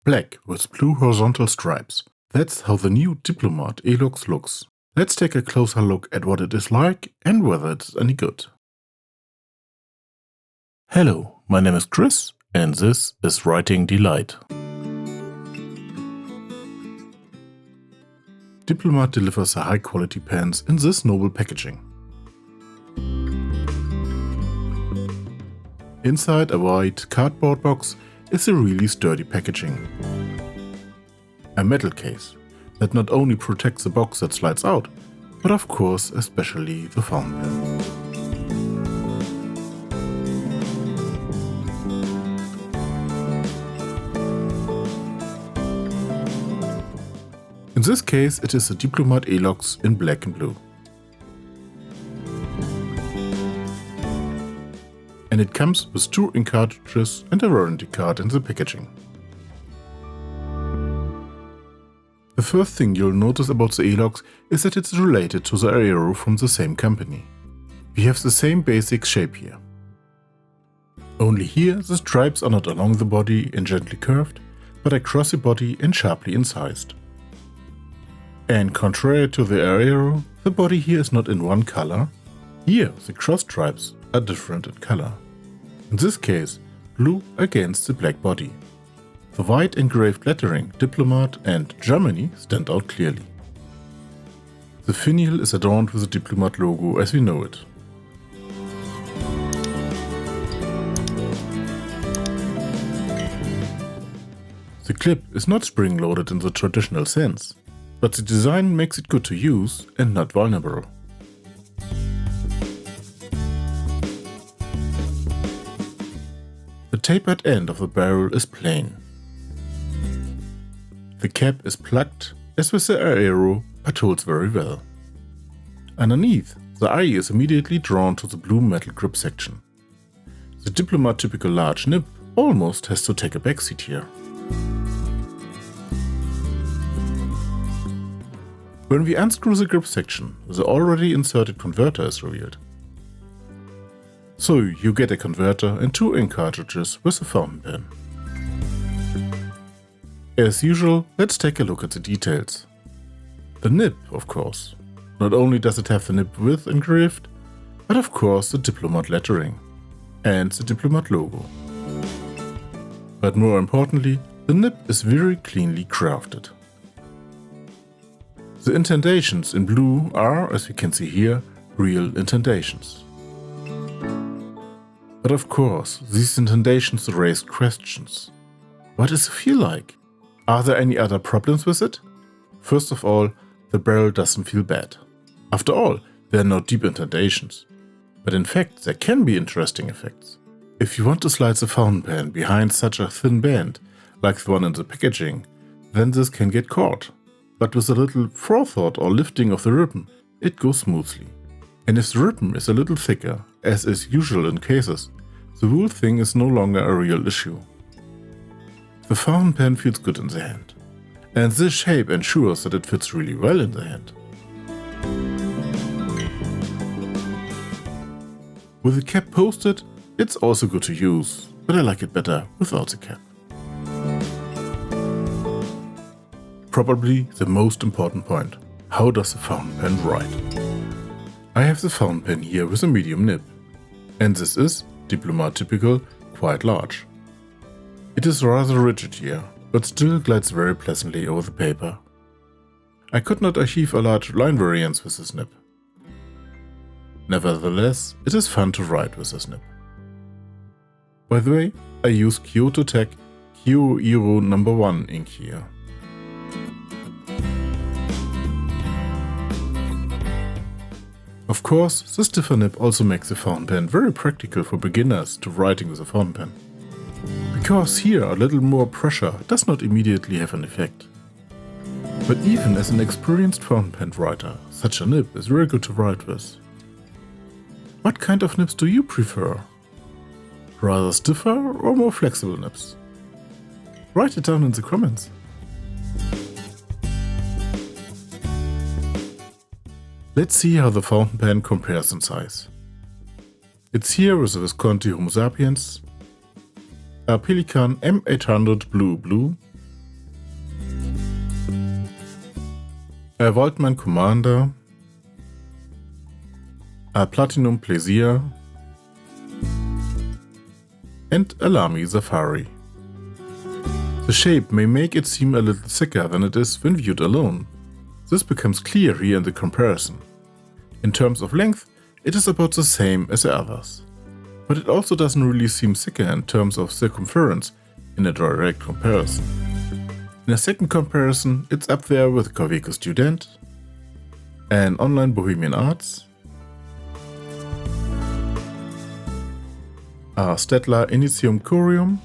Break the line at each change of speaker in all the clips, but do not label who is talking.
Black with blue horizontal stripes. That's how the new Diplomat Elox looks. Let's take a closer look at what it is like and whether it's any good. Hello, my name is Chris and this is Writing Delight. Diplomat delivers a high-quality pens in this noble packaging. Inside a white cardboard box is a really sturdy packaging. A metal case that not only protects the box that slides out, but of course especially the fountain pen. In this case it is a Diplomat Elox in black and blue. And it comes with 2 ink cartridges and a warranty card in the packaging. The first thing you'll notice about the Elox is that it's related to the Aero from the same company. We have the same basic shape here. Only here the stripes are not along the body and gently curved, but across the body and sharply incised. And contrary to the Aero, the body here is not in one color. Here the cross stripes are different in color. In this case, blue against the black body. The white engraved lettering Diplomat and Germany stand out clearly. The finial is adorned with the Diplomat logo as we know it. The clip is not spring-loaded in the traditional sense, but the design makes it good to use and not vulnerable. The tapered end of the barrel is plain. The cap is plugged, as with the Aero, but holds very well. Underneath, the eye is immediately drawn to the blue metal grip section. The Diplomat typical large nib almost has to take a backseat here. When we unscrew the grip section, the already inserted converter is revealed. So you get a converter and 2 ink cartridges with a fountain pen. As usual, let's take a look at the details. The nib, of course. Not only does it have the nib width engraved, but of course the Diplomat lettering and the Diplomat logo. But more importantly, the nib is very cleanly crafted. The indentations in blue are, as we can see here, real indentations. But of course, these indentations raise questions. What does it feel like? Are there any other problems with it? First of all, the barrel doesn't feel bad. After all, there are no deep indentations. But in fact, there can be interesting effects. If you want to slide the fountain pen behind such a thin band, like the one in the packaging, then this can get caught. But with a little forethought or lifting of the ribbon, it goes smoothly. And if the ribbon is a little thicker, as is usual in cases, the whole thing is no longer a real issue. The fountain pen feels good in the hand, and this shape ensures that it fits really well in the hand. With the cap posted, it's also good to use, but I like it better without the cap. Probably the most important point: how does the fountain pen write? I have the fountain pen here with a medium nib, and this is Diplomat typical, quite large. It is rather rigid here, but still glides very pleasantly over the paper. I could not achieve a large line variance with this nib. Nevertheless, it is fun to write with this nib. By the way, I use Kyoto Tech Kyo Iro No. 1 ink here. Of course, the stiffer nib also makes the fountain pen very practical for beginners to writing with a fountain pen. Because here a little more pressure does not immediately have an effect. But even as an experienced fountain pen writer, such a nib is very good to write with. What kind of nibs do you prefer? Rather stiffer or more flexible nibs? Write it down in the comments. Let's see how the fountain pen compares in size. It's here with a Visconti Homo sapiens, a Pelikan M800 Blue, a Voltman Commander, a Platinum Plaisir, and a Lamy Safari. The shape may make it seem a little thicker than it is when viewed alone. This becomes clear here in the comparison. In terms of length, it is about the same as the others. But it also doesn't really seem thicker in terms of circumference in a direct comparison. In a second comparison, it's up there with Corveco Student, an Online Bohemian Arts, a Stettler Initium Curium,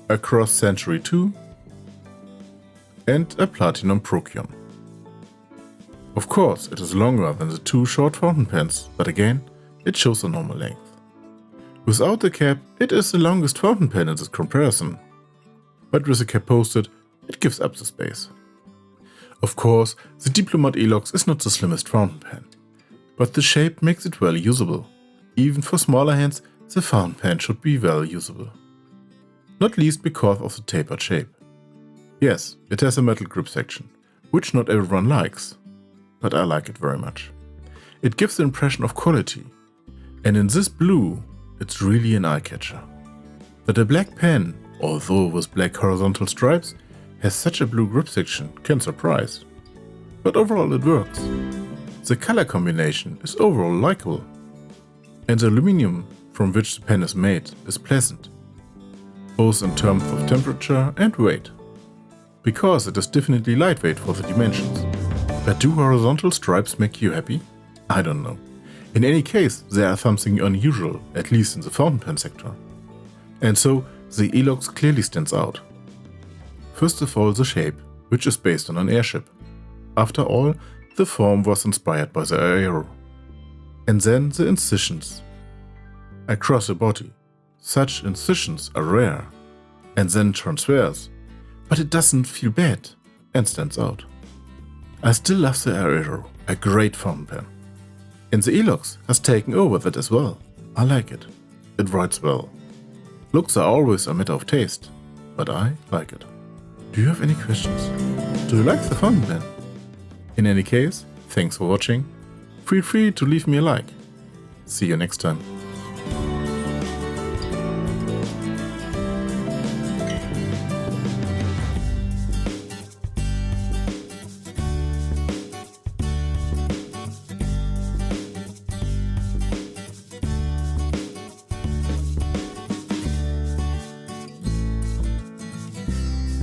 a Cross Century 2, and a Platinum Procyon. Of course, it is longer than the two short fountain pens, but again, it shows a normal length. Without the cap, it is the longest fountain pen in this comparison, but with the cap posted, it gives up the space. Of course, the Diplomat Elox is not the slimmest fountain pen, but the shape makes it well usable. Even for smaller hands, the fountain pen should be well usable. Not least because of the tapered shape. Yes, it has a metal grip section, which not everyone likes, but I like it very much. It gives the impression of quality, and in this blue, it's really an eye-catcher. That a black pen, although with black horizontal stripes, has such a blue grip section can surprise. But overall it works. The color combination is overall likable, and the aluminum from which the pen is made is pleasant, both in terms of temperature and weight. Because it is definitely lightweight for the dimensions. But do horizontal stripes make you happy? I don't know. In any case, there are something unusual, at least in the fountain pen sector. And so, the Elox clearly stands out. First of all, the shape, which is based on an airship. After all, the form was inspired by the aero. And then the incisions across the body. Such incisions are rare. And then transfers. But it doesn't feel bad and stands out. I still love the aero, a great fountain pen. And the Elox has taken over that as well. I like it. It writes well. Looks are always a matter of taste, but I like it. Do you have any questions? Do you like the fountain pen? In any case, thanks for watching. Feel free to leave me a like. See you next time.